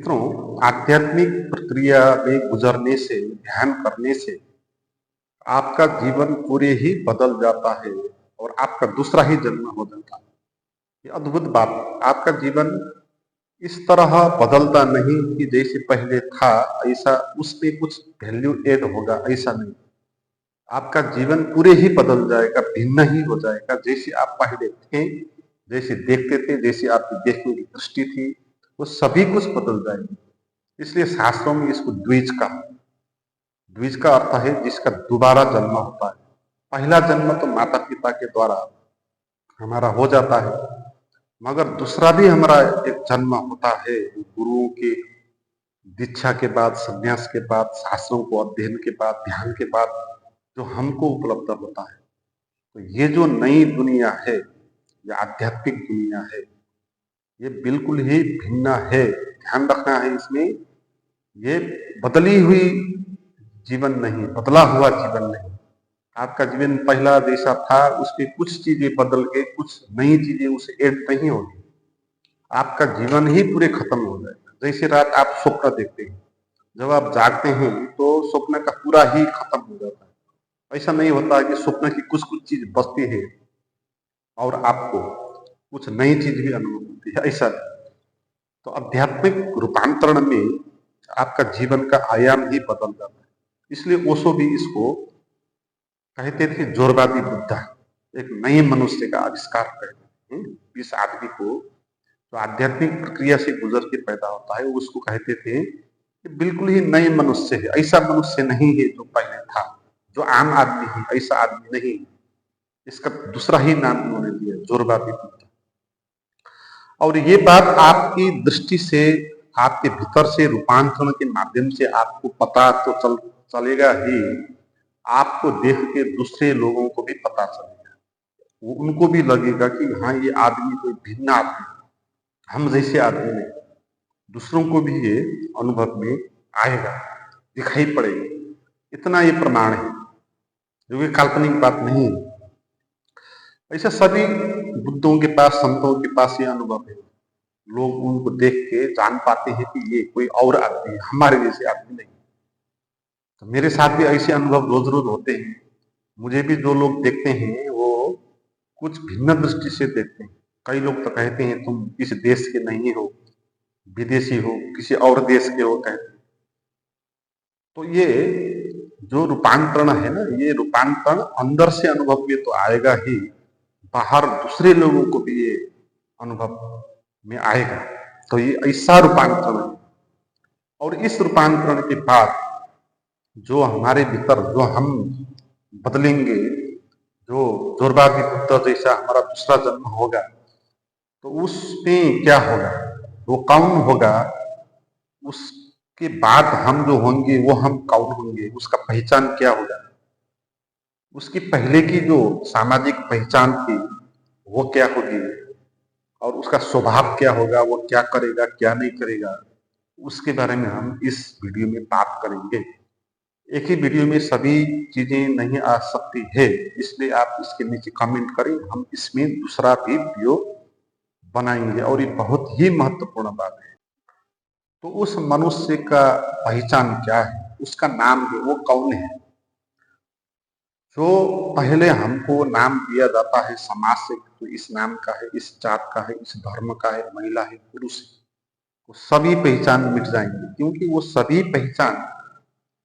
मित्रों, आध्यात्मिक प्रक्रिया में गुजरने से, ध्यान करने से आपका जीवन पूरे ही बदल जाता है और आपका दूसरा ही जन्म हो जाता है। ये अद्भुत बात है। आपका जीवन इस तरह बदलता नहीं कि जैसे पहले था, ऐसा उसमें कुछ वैल्यू ऐड होगा, ऐसा नहीं। आपका जीवन पूरे ही बदल जाएगा, भिन्न ही हो जाएगा। जैसे आप पहले थे, जैसे देखते थे, जैसे आपकी देखने की दृष्टि थी, वो सभी कुछ बदल जाएगी। इसलिए शास्त्रों में इसको द्विज कहा। द्विज का अर्थ है जिसका दोबारा जन्म होता है। पहला जन्म तो माता पिता के द्वारा हमारा हो जाता है, मगर दूसरा भी हमारा एक जन्म होता है गुरुओं की दीक्षा के बाद, संन्यास के बाद, शास्त्रों को अध्ययन के बाद, ध्यान के बाद जो हमको उपलब्ध होता है। तो ये जो नई दुनिया है, ये आध्यात्मिक दुनिया है, ये बिल्कुल ही भिन्न है। ध्यान रखना है इसमें, ये बदली हुई जीवन नहीं, बदला हुआ जीवन नहीं। आपका जीवन पहला जैसा था, उसमें कुछ चीजें बदल के कुछ नई चीजें उसे ऐड नहीं होगी। आपका जीवन ही पूरे खत्म हो जाएगा। जैसे रात आप स्वप्न देखते हैं, जब आप जागते हैं तो स्वप्न का पूरा ही खत्म हो जाता है। ऐसा नहीं होता कि स्वप्न की कुछ कुछ चीज बचती है और आपको कुछ नई चीज भी अनुभव होती है, ऐसा नहीं। तो आध्यात्मिक रूपांतरण में आपका जीवन का आयाम ही बदल जाता है। इसलिए ओशो भी इसको कहते थे जोरवादी बुद्धा, एक नए मनुष्य का आविष्कार करते हैं। इस आदमी को जो आध्यात्मिक प्रक्रिया से गुजर के पैदा होता है, उसको कहते थे कि बिल्कुल ही नए मनुष्य है। ऐसा मनुष्य नहीं है जो पहले था, जो आम आदमी है, ऐसा आदमी नहीं। इसका दूसरा ही नाम उन्होंने दिया, जोरवादी बुद्धा। और ये बात आपकी दृष्टि से, आपके भीतर से रूपांतरण के माध्यम से आपको पता तो चलेगा ही, आपको देख के दूसरे लोगों को भी पता चलेगा। वो उनको भी लगेगा कि हाँ, ये आदमी कोई भिन्न आदमी, हम जैसे आदमी नहीं। दूसरों को भी ये अनुभव में आएगा, दिखाई पड़ेगा। इतना ये प्रमाण है, जो कि काल्पनिक बात नहीं है। ऐसा सभी बुद्धों के पास, संतों के पास ये अनुभव है। लोग उनको देख के जान पाते हैं कि ये कोई और आदमी है, हमारे जैसे आदमी नहीं। तो मेरे साथ भी ऐसे अनुभव रोज रोज होते हैं। मुझे भी जो लोग देखते हैं वो कुछ भिन्न दृष्टि से देखते हैं। कई लोग तो कहते हैं तुम इस देश के नहीं हो, विदेशी हो, किसी और देश के हो, कहते हैं। तो ये जो रूपांतरण है ना, ये रूपांतरण अंदर से अनुभव में तो आएगा ही, बाहर दूसरे लोगों को भी ये अनुभव में आएगा। तो ये ऐसा रूपांतरण है। और इस रूपांतरण के बाद जो हमारे भीतर, जो हम बदलेंगे, जो जोरवादी बुद्ध जैसा हमारा दूसरा जन्म होगा, तो उसमें क्या होगा, वो कौन होगा, उसके बाद हम जो होंगे वो हम कौन होंगे, उसका पहचान क्या होगा, उसकी पहले की जो सामाजिक पहचान थी वो क्या होगी, और उसका स्वभाव क्या होगा, वो क्या करेगा, क्या नहीं करेगा, उसके बारे में हम इस वीडियो में बात करेंगे। एक ही वीडियो में सभी चीजें नहीं आ सकती है, इसलिए आप इसके नीचे कमेंट करें, हम इसमें दूसरा भी वीडियो बनाएंगे। और ये बहुत ही महत्वपूर्ण बात है। तो उस मनुष्य का पहचान क्या है, उसका नाम है, वो कौन है। जो पहले हमको नाम दिया जाता है समाज से, तो इस नाम का है, इस जात का है, इस धर्म का है, महिला है, पुरुष है, वो सभी पहचान मिट जाएंगे। क्योंकि वो सभी पहचान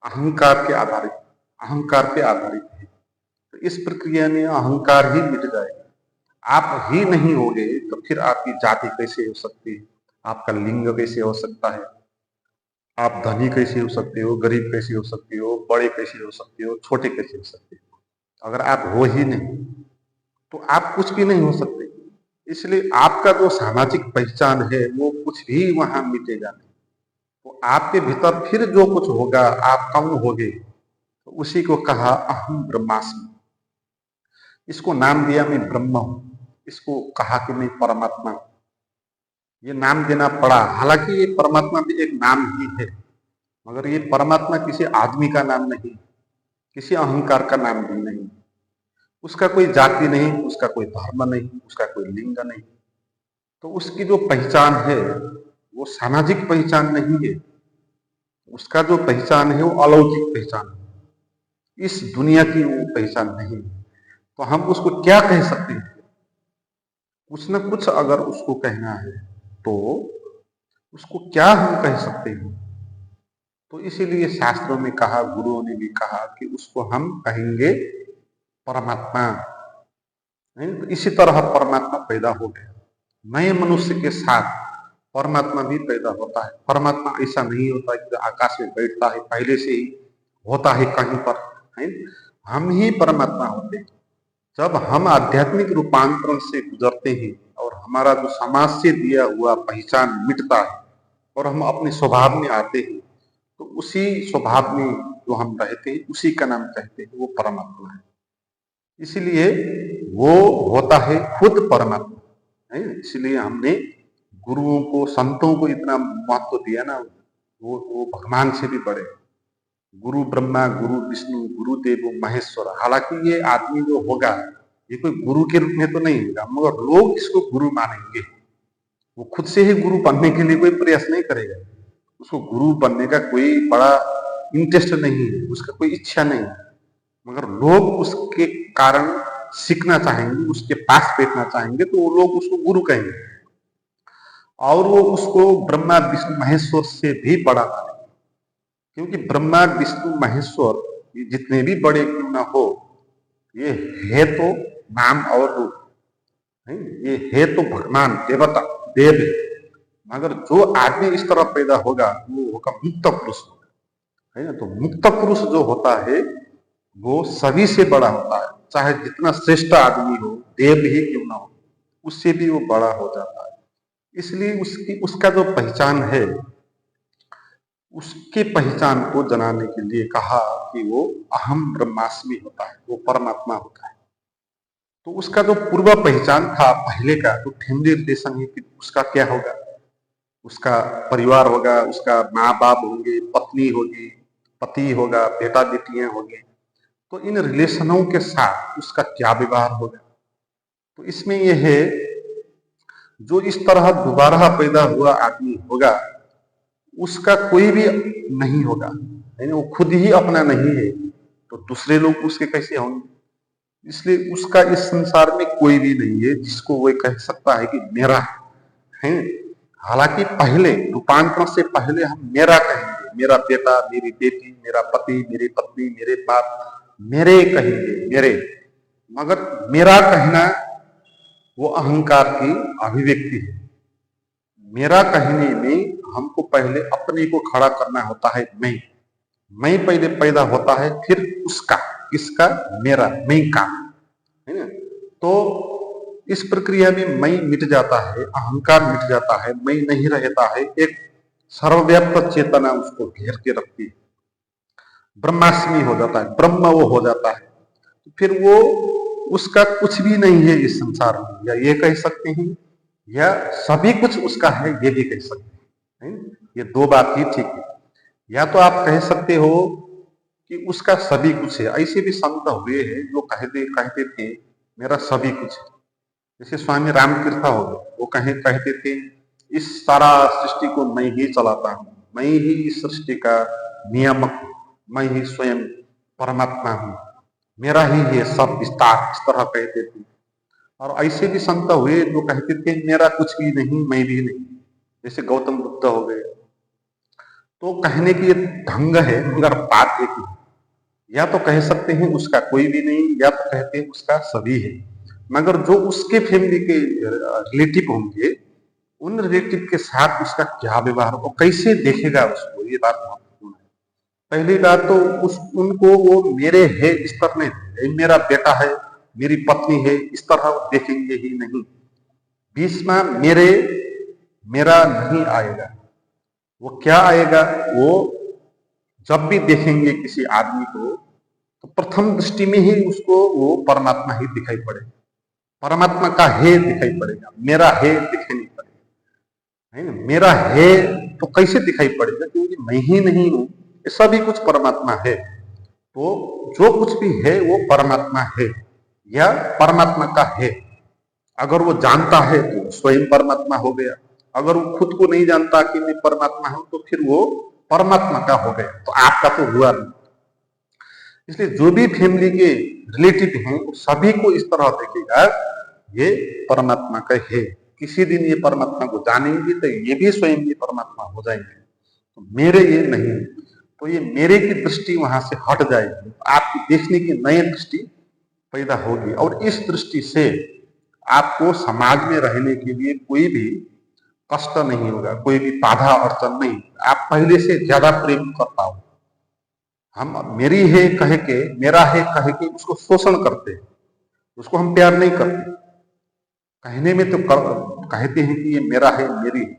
अहंकार के आधारित, अहंकार पे आधारित है। तो इस प्रक्रिया में अहंकार ही मिट जाएगा। आप ही नहीं होगे तो फिर आपकी जाति कैसे हो सकती है, आपका लिंग कैसे हो सकता है, आप धनी कैसे हो सकते हो, गरीब कैसे हो सकते हो, बड़े कैसे हो सकते हो, छोटे कैसे हो सकते हो। अगर आप हो ही नहीं तो आप कुछ भी नहीं हो सकते। इसलिए आपका जो सामाजिक पहचान है वो कुछ भी वहां मिटेगा नहीं। तो आपके भीतर फिर जो कुछ होगा, आप कौन होगे, तो उसी को कहा अहम ब्रह्मास्मि। इसको नाम दिया मैं ब्रह्म हूं, इसको कहा कि मैं परमात्मा हूं। ये नाम देना पड़ा, हालांकि ये परमात्मा भी एक नाम ही है, मगर ये परमात्मा किसी आदमी का नाम नहीं, किसी अहंकार का नाम भी नहीं। उसका कोई जाति नहीं, उसका कोई धर्म नहीं, उसका कोई लिंग नहीं। तो उसकी जो पहचान है वो सामाजिक पहचान नहीं है। उसका जो पहचान है वो अलौकिक पहचान है, इस दुनिया की वो पहचान नहीं है। तो हम उसको क्या कह सकते हैं? कुछ न कुछ अगर उसको कहना है तो उसको क्या हम कह सकते हैं? तो इसीलिए शास्त्रों में कहा, गुरुओं ने भी कहा कि उसको हम कहेंगे परमात्मा। तो इसी तरह परमात्मा पैदा हो गया। नए मनुष्य के साथ परमात्मा भी पैदा होता है। परमात्मा ऐसा नहीं होता कि आकाश में बैठता है, पहले से ही होता है कहीं पर, है। हम ही परमात्मा होते हैं। जब हम आध्यात्मिक रूपांतरण से गुजरते हैं और हमारा जो समाज से दिया हुआ पहचान मिटता है और हम अपने स्वभाव में आते हैं, तो उसी स्वभाव में जो हम रहते हैं उसी का नाम कहते हैं वो परमात्मा है। इसलिए वो होता है खुद परमात्मा, है। इसलिए हमने गुरुओं को, संतों को इतना महत्व दिया ना, वो भगवान से भी बड़े। गुरु ब्रह्मा, गुरु विष्णु, गुरुदेव महेश्वर। हालांकि ये आदमी जो होगा ये कोई गुरु के रूप में तो नहीं होगा, मगर लोग इसको गुरु मानेंगे। वो खुद से ही गुरु बनने के लिए कोई प्रयास नहीं करेगा। उसको गुरु बनने का कोई बड़ा इंटरेस्ट नहीं है, उसका कोई इच्छा नहीं है, मगर लोग उसके कारण सीखना चाहेंगे, उसके पास बैठना चाहेंगे, तो वो लोग उसको गुरु कहेंगे और वो उसको ब्रह्मा विष्णु महेश्वर से भी बड़ा मानेंगे। क्योंकि ब्रह्मा विष्णु महेश्वर ये जितने भी बड़े क्यों ना हो, ये है तो नाम और रूप, ये है तो भगवान, देवता, देव है। मगर जो आदमी इस तरह पैदा होगा वो होगा मुक्त पुरुष, है ना। तो मुक्त पुरुष जो होता है वो सभी से बड़ा होता है, चाहे जितना श्रेष्ठ आदमी हो, देव ही क्यों ना हो, उससे भी वो बड़ा हो जाता है। इसलिए उसका जो पहचान है, उसके पहचान को जनाने के लिए कहा कि वो अहम ब्रह्मास्मि होता है, वो परमात्मा होता है। तो उसका जो पूर्व पहचान था पहले का, जो फैमिली रिलेशन है कि उसका क्या होगा, उसका परिवार होगा, उसका माँ बाप होंगे, पत्नी होगी, पति होगा, बेटा बेटियां होंगे। तो इन रिलेशनों के साथ उसका क्या व्यवहार होगा। तो इसमें यह है, जो इस तरह दोबारा पैदा हुआ आदमी होगा उसका कोई भी नहीं होगा, यानी वो खुद ही अपना नहीं है, तो दूसरे लोग उसके कैसे होंगे। इसलिए उसका इस संसार में कोई भी नहीं है जिसको वो कह सकता है कि मेरा है। हालांकि पहले रूपांतरण से पहले हम मेरा कहेंगे, मेरा बेटा, मेरी बेटी, मेरा पति, मेरी पत्नी, मेरे बाप, मेरे कहेंगे, मेरे। मगर मेरा कहना वो अहंकार की अभिव्यक्ति है। मेरा कहने में हमको पहले अपने को खड़ा करना होता है। मैं पहले पैदा होता है, फिर उसका, किसका, मेरा, मैं का, है ना। तो इस प्रक्रिया में मैं मिट जाता है, अहंकार मिट जाता है, मैं नहीं रहता है, एक सर्वव्यापक चेतना उसको घेर के रखती है, ब्रह्मास्मि हो जाता है, ब्रह्म वो हो जाता है। फिर वो उसका कुछ भी नहीं है इस संसार में, या ये कह सकते हैं, या सभी कुछ उसका है, ये भी कह सकते हैं। ये दो बात ही ठीक है। या तो आप कह सकते हो कि उसका सभी कुछ है। ऐसे भी संत हुए हैं जो कहते थे मेरा सभी कुछ है। जैसे स्वामी रामतीर्थ हो गए, वो कहते थे इस सारा सृष्टि को मैं ही चलाता हूँ, मैं ही इस सृष्टि का नियामक हूँ, मैं ही स्वयं परमात्मा हूँ, मेरा ही है सब विस्तार, इस तरह कहते थे। और ऐसे भी संत हुए जो कहते थे मेरा कुछ भी नहीं, मैं भी नहीं। जैसे गौतम बुद्ध हो गए। तो कहने की ये ढंग है, मगर बात एक ही। या तो कह सकते हैं उसका कोई भी नहीं, या तो कहते हैं उसका सभी है। मगर जो उसके फैमिली के रिलेटिव होंगे, उन रिलेटिव के साथ उसका क्या व्यवहार, वो कैसे देखेगा उसको, ये बात महत्वपूर्ण है। पहली बात तो उनको वो मेरे है इस तरह नहीं, मेरा बेटा है, मेरी पत्नी है, इस तरह देखेंगे ही नहीं। बीच में मेरा नहीं आएगा। वो क्या आएगा, वो जब भी देखेंगे किसी आदमी को तो प्रथम दृष्टि में ही उसको वो परमात्मा ही दिखाई पड़ेगा, परमात्मा का है दिखाई पड़ेगा, मेरा है दिखाई नहीं पड़ेगा, है ना। मेरा है तो कैसे दिखाई पड़ेगा, क्योंकि मैं ही नहीं हूं, सभी कुछ परमात्मा है। तो जो कुछ भी है वो परमात्मा है या परमात्मा का है। अगर वो जानता है तो स्वयं परमात्मा हो गया, अगर वो खुद को नहीं जानता कि मैं परमात्मा हूं, तो फिर वो परमात्मा का हो गया, तो आपका तो हुआ नहीं। इसलिए जो भी फैमिली के रिलेटिव हैं, सभी को इस तरह देखेगा, ये परमात्मा का है। किसी दिन ये परमात्मा को जानेंगे तो ये भी स्वयं ये परमात्मा हो जाएंगे, तो मेरे ये नहीं, तो ये मेरे की दृष्टि वहां से हट जाएगी, आपकी देखने की नई दृष्टि पैदा होगी। और इस दृष्टि से आपको समाज में रहने के लिए कोई भी कष्ट नहीं होगा, कोई भी बाधा अड़चन नहीं, आप पहले से ज्यादा प्रेम कर पाओ। हम मेरी है कह के, मेरा है कह के उसको शोषण करते हैं, उसको हम प्यार नहीं करते। कहने में तो कहते हैं कि ये मेरा है, मेरी है,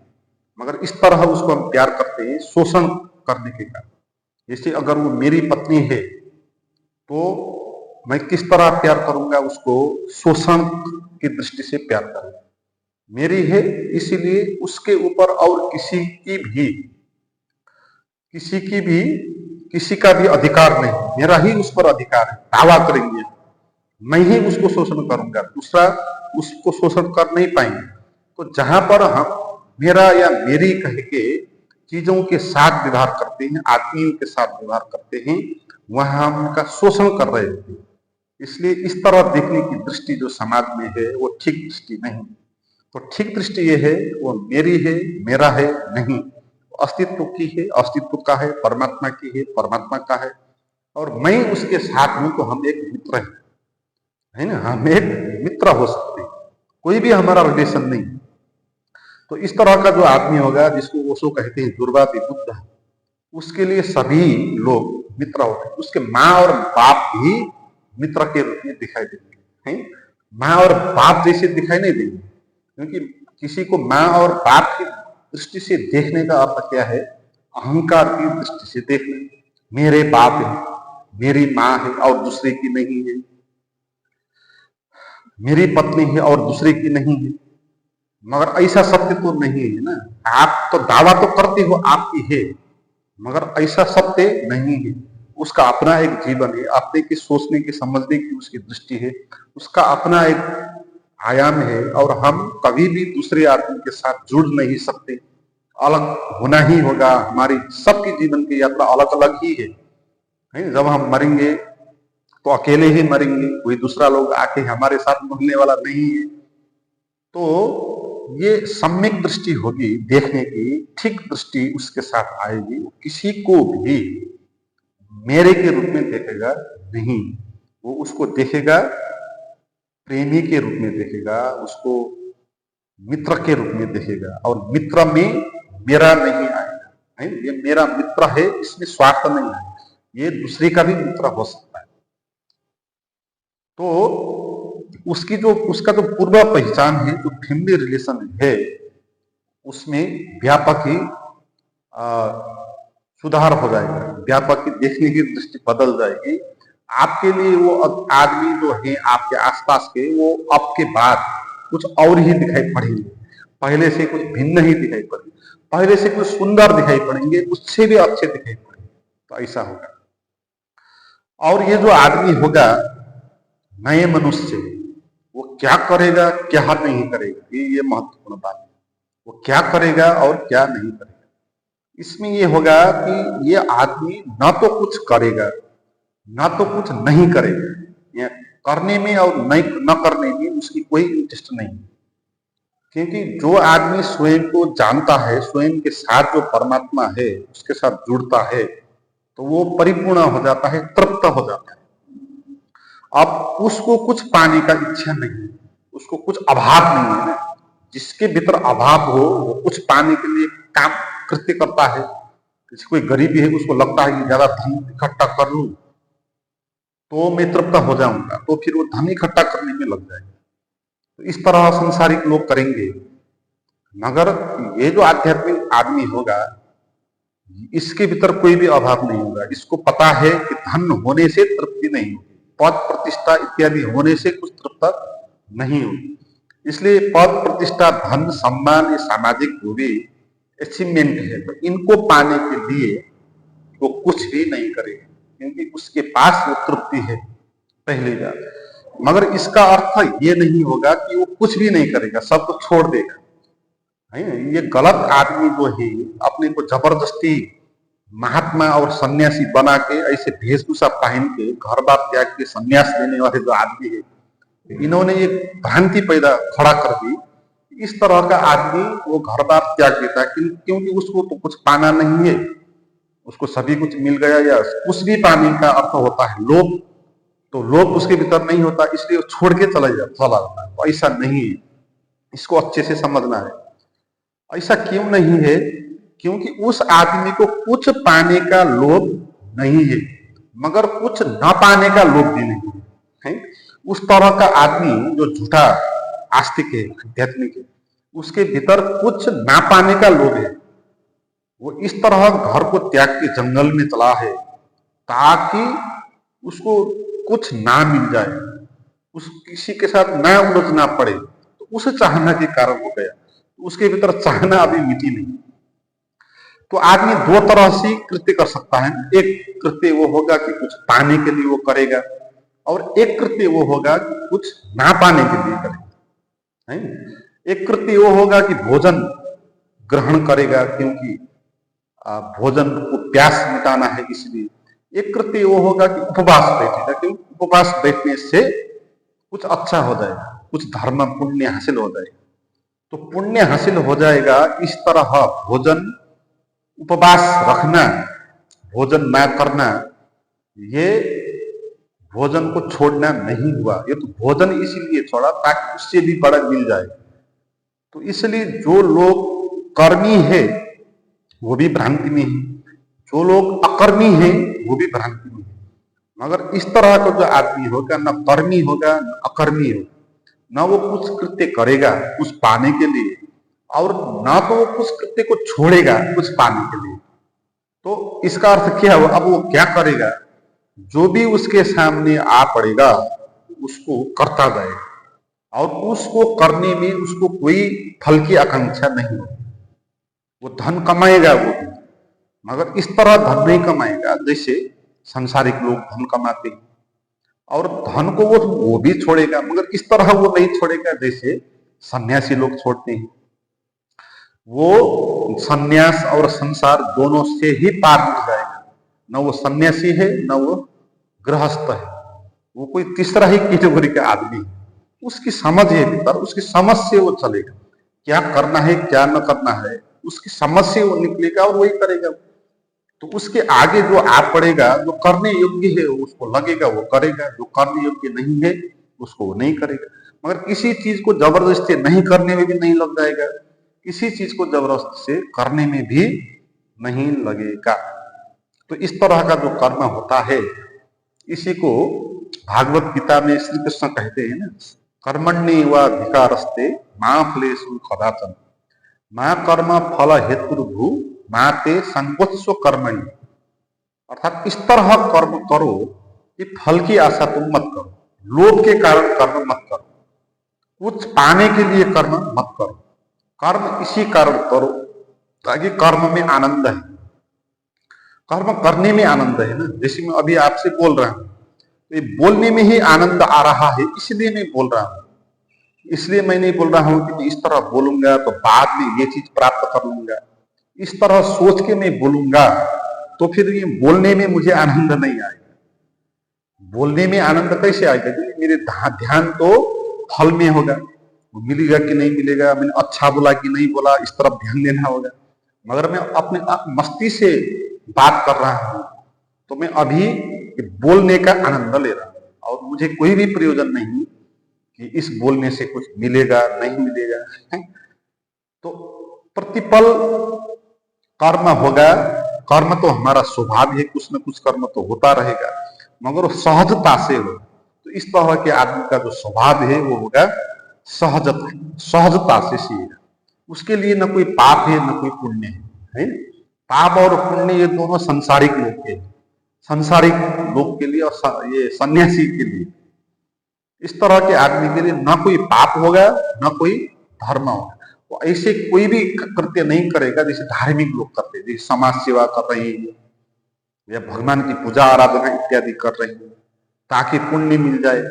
मगर इस तरह उसको हम प्यार करते हैं शोषण करने के कारण। जैसे अगर वो मेरी पत्नी है तो मैं किस तरह प्यार करूंगा उसको, शोषण की दृष्टि से प्यार करूंगा। मेरी है इसीलिए उसके ऊपर और किसी का भी अधिकार नहीं, मेरा ही उस पर अधिकार है, दावा करेंगे, मैं ही उसको शोषण करूंगा, दूसरा उसको शोषण कर नहीं पाएंगे। तो जहां पर हम मेरा या मेरी कह के चीजों के साथ व्यवहार करते हैं, आदमियों के साथ व्यवहार करते हैं, वहां हम उनका शोषण कर रहे होते हैं। इसलिए इस तरह देखने की दृष्टि जो समाज में है वो ठीक दृष्टि नहीं। तो ठीक दृष्टि ये है, वो मेरी है, मेरा है नहीं, अस्तित्व की है, अस्तित्व का है, परमात्मा की है, परमात्मा का है, और मैं उसके साथ हूं तो हम एक मित्र है ना, हम एक मित्र हो सकते हैं, कोई भी हमारा रिलेशन नहीं। तो इस तरह का जो आदमी होगा, जिसको ओशो कहते हैं दुर्वादी बुद्ध, उसके लिए सभी लोग मित्र होते हैं। उसके माँ और बाप भी मित्र के रूप में दिखाई देंगे, हैं? माँ और बाप जैसे दिखाई नहीं देंगे, क्योंकि किसी को माँ और बाप की दृष्टि से देखने का अर्थ क्या है, अहंकार की दृष्टि से देखना, मेरे बाप है, मेरी माँ है और दूसरे की नहीं है, मेरी पत्नी है और दूसरे की नहीं है। मगर ऐसा सत्य तो नहीं है ना, आप तो दावा तो करते हो आपकी है, मगर ऐसा सत्य नहीं है। उसका अपना एक जीवन है, अपने की सोचने की समझने की उसकी दृष्टि है, उसका अपना एक आयाम है, और हम कभी भी दूसरे आदमी के साथ जुड़ नहीं सकते, अलग होना ही होगा। हमारी सबकी जीवन की यात्रा अलग अलग ही है। जब हम मरेंगे तो अकेले ही मरेंगे, कोई दूसरा लोग आके हमारे साथ मरने वाला नहीं है। तो ये सम्यक दृष्टि होगी देखने की, ठीक दृष्टि उसके साथ आएगी। वो किसी को भी मेरे के रूप में देखेगा नहीं, वो उसको देखेगा प्रेमी के रूप में देखेगा, उसको मित्र के रूप में देखेगा, और मित्र में मेरा नहीं आएगा, है? ये मेरा मित्र है, इसमें स्वार्थ नहीं है, ये दूसरे का भी मित्र हो सकता है। तो उसका जो पूर्व पहचान है, जो फैमिली रिलेशन है, उसमें व्यापक ही सुधार हो जाएगा, व्यापक ही देखने की दृष्टि बदल जाएगी। आपके लिए वो आदमी जो है आपके आसपास के, वो आपके बाद कुछ और ही दिखाई पड़ेंगे, पहले से कुछ भिन्न ही दिखाई पड़ेंगे, पहले से कुछ सुंदर दिखाई पड़ेंगे, उससे भी अच्छे दिखाई पड़ेंगे। तो ऐसा होगा। और ये जो आदमी होगा नए मनुष्य, वो क्या करेगा क्या नहीं करेगा, ये महत्वपूर्ण बात है। वो क्या करेगा और क्या नहीं करेगा, इसमें ये होगा कि ये आदमी न तो कुछ करेगा ना तो कुछ नहीं करेगा। करने में और नहीं न करने में उसकी कोई इंटरेस्ट नहीं, क्योंकि जो आदमी स्वयं को जानता है, स्वयं के साथ जो परमात्मा है उसके साथ जुड़ता है, तो वो परिपूर्ण हो जाता है, तृप्त हो जाता है। अब उसको कुछ पाने का इच्छा नहीं, उसको कुछ अभाव नहीं है ना। जिसके भीतर अभाव हो वो कुछ पाने के लिए काम कृत्य करता है। किसी कोई गरीबी है, उसको लगता है कि ज्यादा धन इकट्ठा कर लूं तो मैं तृप्त हो जाऊंगा, तो फिर वो धन इकट्ठा करने में लग जाएगा। तो इस तरह संसारिक लोग करेंगे। मगर ये जो आध्यात्मिक आदमी होगा, इसके भीतर कोई भी अभाव नहीं होगा। इसको पता है कि धन होने से तृप्ति नहीं होगी, पद प्रतिष्ठा इत्यादि होने से कुछ तृप्त नहीं होगी। इसलिए पद प्रतिष्ठा धन सम्मान ये सामाजिक दूरी अचीवमेंट है, तो इनको पाने के लिए वो कुछ भी नहीं करेगा, क्योंकि उसके पास वो तृप्ति है पहली बात। मगर इसका अर्थ ये नहीं होगा कि वो कुछ भी नहीं करेगा, सब कुछ छोड़ देगा। है। ये गलत आदमी जो है अपने को जबरदस्ती महात्मा और सन्यासी बना के ऐसे वेशभूषा पहन के घर बार त्याग के सन्यास देने वाले जो आदमी है, इन्होंने एक भ्रांति पैदा खड़ा कर दी। इस तरह का आदमी वो घर बार त्याग देता है क्योंकि उसको तो कुछ पाना नहीं है, उसको सभी कुछ मिल गया, या कुछ भी पाने का अर्थ होता है लोभ, तो लोभ उसके भीतर नहीं होता इसलिए वो छोड़ के चला जाता है। तो ऐसा नहीं है, इसको अच्छे से समझना है। ऐसा क्यों नहीं है? क्योंकि उस आदमी को कुछ पाने का लोभ नहीं है, मगर कुछ न पाने का लोभ भी नहीं है। उस तरह का आदमी जो झूठा आस्तिक है, आध्यात्मिक है, उसके भीतर कुछ ना पाने का लोभ है। वो इस तरह घर को त्याग के जंगल में चला है ताकि उसको कुछ ना मिल जाए, उस किसी के साथ ना उलझना पड़े, तो उसे चाहना के कारण हो गया। उसके भीतर चाहना अभी मिटी नहीं। तो आदमी दो तरह से कृत्य कर सकता है। एक कृत्य वो होगा कि कुछ पाने के लिए वो करेगा, और एक कृत्य वो होगा कि कुछ ना पाने के लिए करेगा। एक कृत्य वो होगा कि भोजन ग्रहण करेगा क्योंकि भोजन को प्यास मिटाना है इसलिए। एक कृत्य वो होगा कि उपवास बैठेगा क्योंकि उपवास बैठने से कुछ अच्छा हो जाएगा, कुछ धर्म पुण्य हासिल हो जाएगा। तो पुण्य हासिल हो जाएगा। इस तरह भोजन उपवास रखना, भोजन ना करना, ये भोजन को छोड़ना नहीं हुआ। ये तो भोजन इसीलिए छोड़ा ताकि उससे भी बड़ा मिल जाए। तो इसलिए जो लोग कर्मी है वो भी भ्रांति में है, जो लोग अकर्मी है वो भी भ्रांति में है। मगर इस तरह का जो आदमी होगा, न कर्मी होगा न अकर्मी होगा, न वो कुछ कृत्य करेगा कुछ पाने के लिए, और ना तो वो कुछ कृत्य को छोड़ेगा कुछ पाने के लिए। तो इसका अर्थ क्या हुआ? अब वो क्या करेगा? जो भी उसके सामने आ पड़ेगा उसको करता जाएगा, और उसको करने में उसको कोई फल की आकांक्षा नहीं होगी। वो धन कमाएगा वो भी, मगर इस तरह धन नहीं कमाएगा जैसे संसारिक लोग धन कमाते हैं। और धन को वो भी छोड़ेगा, मगर इस तरह वो नहीं छोड़ेगा जैसे सन्यासी लोग छोड़ते हैं। वो सन्यास और संसार दोनों से ही पार मिट जाएगा। न वो सन्यासी है न वो गृहस्थ है, वो कोई तीसरा ही कैटेगरी का आदमी है। उसकी समझ है भीतर, उसकी समझ से वो चलेगा, क्या करना है क्या न करना है उसकी समझ से वो निकलेगा और वही करेगा। तो उसके आगे जो आ पड़ेगा, जो करने योग्य है उसको लगेगा वो करेगा, जो करने योग्य नहीं है उसको वो नहीं करेगा। मगर किसी चीज को जबरदस्ती नहीं करने में भी नहीं लग जाएगा, किसी चीज को जबरदस्ती से करने में भी नहीं लगेगा। तो इस तरह का जो कर्म होता है, इसी को भागवत गीता में श्री कृष्ण कहते हैं ना, कर्मण्य व अधिकारस्ते मां फलेषु कदाचन मां कर्म फल हेतुर्भु माते संकोत्स्व कर्मणि। अर्थात इस तरह कर्म करो कि फल की आशा तुम मत करो, लोभ के कारण कर्म मत करो, कुछ पाने के लिए कर्म मत करो। कर्म इसी कारण करो ताकि कर्म में आनंद है, कर्म करने में आनंद है ना। जैसे मैं अभी आपसे बोल रहा हूं, तो ये बोलने में ही आनंद आ रहा है इसलिए मैं बोल रहा हूं। इसलिए मैं नहीं बोल रहा हूं कि मैं इस तरह बोलूंगा तो बाद में ये चीज प्राप्त कर लूंगा। इस तरह सोच के मैं बोलूंगा तो फिर ये बोलने में मुझे आनंद नहीं आएगा। बोलने में आनंद कैसे आएगा? क्योंकि मेरे ध्यान तो फल में होगा, वो मिलेगा कि नहीं मिलेगा, मैंने अच्छा बोला कि नहीं बोला, इस तरफ ध्यान देना होगा। मगर मैं अपने मस्ती से बात कर रहा हूं तो मैं अभी बोलने का आनंद ले रहा हूं, और मुझे कोई भी प्रयोजन नहीं कि इस बोलने से कुछ मिलेगा नहीं मिलेगा। तो प्रतिपल कर्म होगा। कर्म तो हमारा स्वभाव है, कुछ न कुछ कर्म तो होता रहेगा, मगर वो सहजता से हो। तो इस तरह के आदमी का जो स्वभाव है वो होगा सहजता, सहजता से सीएगा। उसके लिए न कोई पाप है न कोई पुण्य है। पाप और पुण्य ये दोनों संसारिक लोग के, संसारिक लोग के लिए और ये सन्यासी के लिए। इस तरह के आदमी के लिए न कोई पाप होगा न कोई धर्म होगा। वो ऐसे कोई भी कृत्य नहीं करेगा जैसे धार्मिक लोग करते हैं, जैसे समाज सेवा कर रहे हैं या भगवान की पूजा आराधना इत्यादि कर रहे हैं ताकि पुण्य मिल जाए,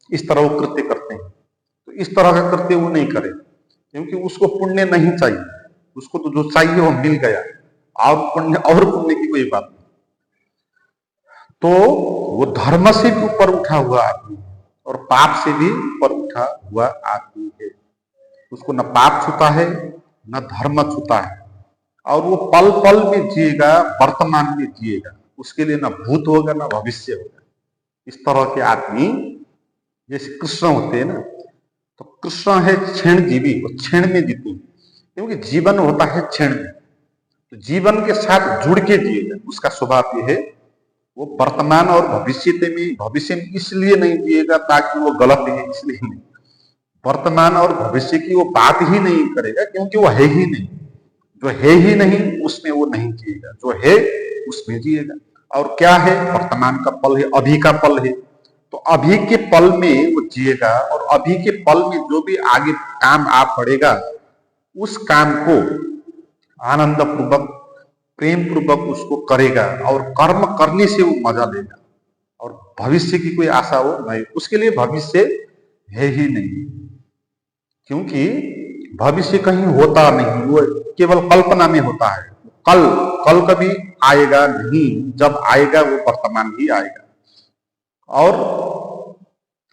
इस तरह वो कृत्य करते हैं। तो इस तरह का कृत्य वो नहीं करे। क्योंकि उसको पुण्य नहीं चाहिए, उसको तो जो चाहिए वो मिल गया, और पुण्य की कोई बात नहीं। तो वो धर्म से भी ऊपर उठा हुआ आदमी है और पाप से भी ऊपर उठा हुआ आदमी है। उसको न पाप छूता है न धर्म छूता है, और वो पल पल में जिएगा, वर्तमान में जिएगा। उसके लिए न भूत होगा न भविष्य होगा। इस तरह के आदमी जैसे कृष्ण होते हैं ना, तो कृष्ण है क्षण जीवी, वो क्षण में जीते हैं, क्योंकि जीवन होता है क्षण में। तो जीवन के साथ जुड़ के जिएगा। उसका स्वभाव यह है, वो वर्तमान और भविष्य में इसलिए नहीं जिएगा ताकि वो गलत है, इसलिए नहीं। वर्तमान और भविष्य की वो बात ही नहीं करेगा, क्योंकि वो है ही नहीं। जो है ही नहीं उसमें वो नहीं जिएगा, जो है उसमें जिएगा। और क्या है? वर्तमान का पल है, अभी का पल है। तो अभी के पल में वो जिएगा, और अभी के पल में जो भी आगे काम आ पड़ेगा उस काम को आनंद पूर्वक, प्रेम पूर्वक उसको करेगा, और कर्म करने से वो मजा लेगा। और भविष्य की कोई आशा वो नहीं, उसके लिए भविष्य है ही नहीं, क्योंकि भविष्य कहीं होता नहीं, वो केवल कल्पना में होता है। कल कल कभी आएगा नहीं, जब आएगा वो वर्तमान ही आएगा। और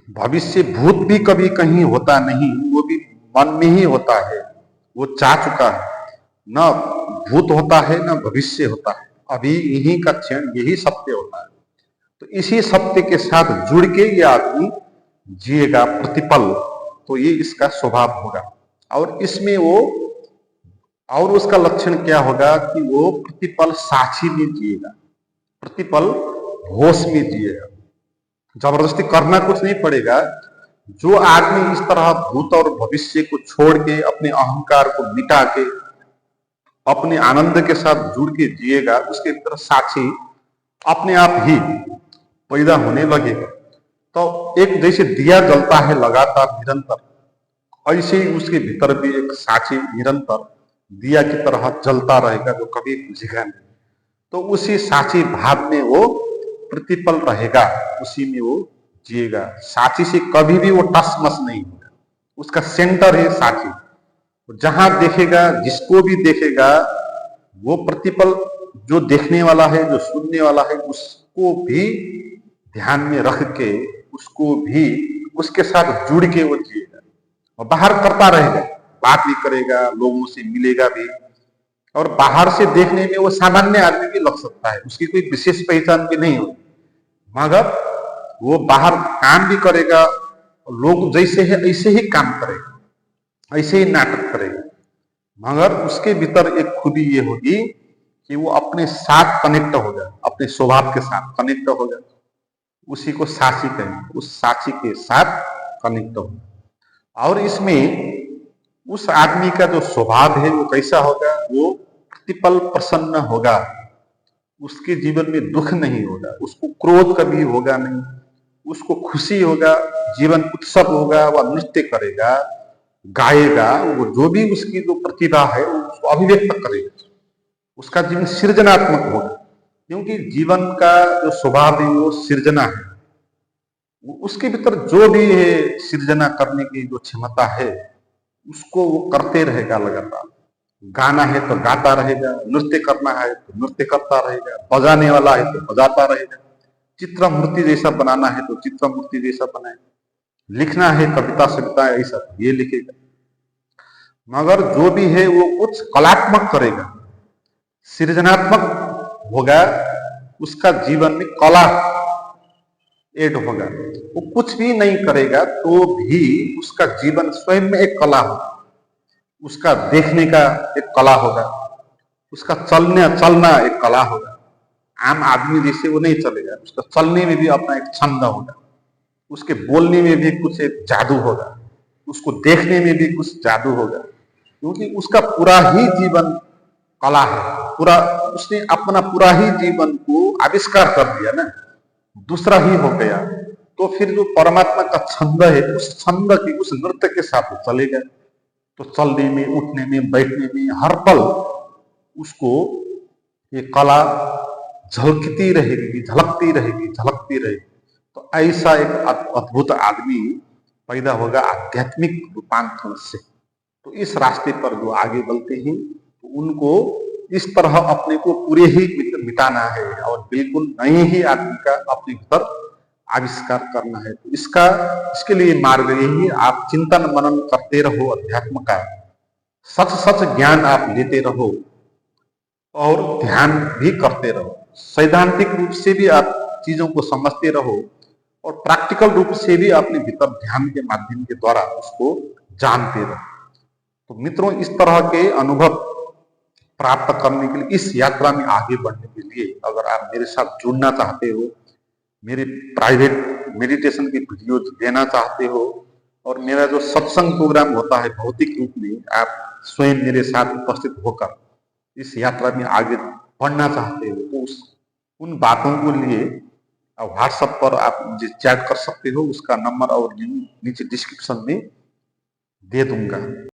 भविष्य भूत भी कभी कहीं होता नहीं, वो भी मन में ही होता है। वो चाह चुका है, न भूत होता है न भविष्य होता है, अभी यही का क्षण, यही सत्य होता है। तो इसी सत्य के साथ जुड़ के ये आदमी जिएगा प्रतिपल, तो ये इसका स्वभाव होगा। और इसमें वो, और उसका लक्षण क्या होगा कि वो प्रतिपल साक्षी में जिएगा, प्रतिपल होश में जिएगा। जबरदस्ती करना कुछ नहीं पड़ेगा। जो आदमी इस तरह भूत और भविष्य को छोड़ के, अपने अहंकार को मिटा के, अपने आनंद के साथ जुड़ के जिएगा, उसके अंदर साक्षी अपने आप ही पैदा होने लगेगा। तो एक जैसे दिया जलता है लगातार निरंतर, ऐसे ही उसके भीतर भी एक साक्षी निरंतर दिया की तरह जलता रहेगा, जो कभी बुझेगा नहीं। तो उसी साक्षी भाव में वो प्रतिपल रहेगा, उसी में वो जिएगा। साक्षी से कभी भी वो टस मस नहीं होगा। उसका सेंटर है साक्षी। जहां देखेगा, जिसको भी देखेगा, वो प्रतिपल जो देखने वाला है, जो सुनने वाला है, उसको भी ध्यान में रख के, उसको भी उसके साथ जुड़ के वो जिएगा। और बाहर करता रहेगा, बात भी करेगा, लोगों से मिलेगा भी। और बाहर से देखने में वो सामान्य आदमी भी लग सकता है, उसकी कोई विशेष पहचान भी नहीं होगी, मगर वो बाहर काम भी करेगा, लोग जैसे है ऐसे ही काम करेगा, ऐसे ही नाटक करेगा। मगर उसके भीतर एक खूबी ये होगी कि वो अपने साथ कनेक्ट हो जाए, अपने स्वभाव के साथ कनेक्ट हो जाए। उसी को साक्षी कहेंगे, उस साक्षी के साथ कनेक्ट हो। और इसमें उस आदमी का जो स्वभाव है वो कैसा होगा? वो प्रतिपल प्रसन्न होगा, उसके जीवन में दुख नहीं होगा, उसको क्रोध कभी होगा नहीं, उसको खुशी होगा, जीवन उत्सव होगा, वह नृत्य करेगा, गाएगा, वो जो भी उसकी जो प्रतिभा है उसको अभिव्यक्त करेगा। उसका जीवन सृजनात्मक होगा, क्योंकि जीवन का जो स्वभाव है वो सृजना है। उसके भीतर जो भी है सृजना करने की जो क्षमता है, उसको वो करते रहेगा लगातार। गाना है तो गाता रहेगा, नृत्य करना है तो नृत्य करता रहेगा, बजाने वाला है तो बजाता रहेगा, चित्र मूर्ति जैसा बनाना है तो चित्र मूर्ति जैसा बनाए, लिखना है कविता सविता ऐसा ये लिखेगा। मगर जो भी है वो कुछ कलात्मक करेगा, सृजनात्मक होगा, उसका जीवन में कला एड होगा। वो कुछ भी नहीं करेगा तो भी उसका जीवन स्वयं में एक कला होगा, उसका देखने का एक कला होगा, उसका चलना एक कला होगा। आम आदमी जैसे वो नहीं चलेगा, उसका चलने में भी अपना एक छंद होगा, उसके बोलने में भी कुछ एक जादू होगा, उसको देखने में भी कुछ जादू होगा, क्योंकि उसका पूरा ही जीवन कला है। पूरा उसने अपना पूरा ही जीवन को आविष्कार कर दिया ना, दूसरा ही हो गया। तो फिर जो परमात्मा का छंद है, उस छंद की, उस नृत्य के साथ चलेगा। तो चलने में, उठने में, बैठने में, हर पल उसको ये कला झलकती रहेगी, झलकती रहेगी, झलकती रहेगी। तो ऐसा एक अद्भुत आदमी पैदा होगा आध्यात्मिक रूपांतरण से। तो इस रास्ते पर जो आगे बढ़ते हैं तो उनको इस तरह अपने को पूरे ही मिटाना है और बिल्कुल नए ही आदमी का अपने भीतर आविष्कार करना है। तो इसके लिए मार्ग यही, आप चिंतन मनन करते रहो अध्यात्म का, सच सच ज्ञान आप लेते रहो और ध्यान भी करते रहो। सैद्धांतिक रूप से भी आप चीजों को समझते रहो और प्रैक्टिकल रूप से भी अपने भीतर ध्यान के माध्यम के द्वारा उसको जानते रहो। तो मित्रों, इस तरह के अनुभव प्राप्त करने के लिए, इस यात्रा में आगे बढ़ने के लिए अगर आप मेरे साथ जुड़ना चाहते हो, मेरे प्राइवेट मेडिटेशन की वीडियो लेना चाहते हो और मेरा जो सत्संग प्रोग्राम होता है भौतिक रूप में, आप स्वयं मेरे साथ उपस्थित होकर इस यात्रा में आगे बढ़ना चाहते हो, तो उन बातों को लिए व्हाट्सएप पर आप मुझे चैट कर सकते हो। उसका नंबर और लिंक नीचे डिस्क्रिप्शन में दे दूंगा।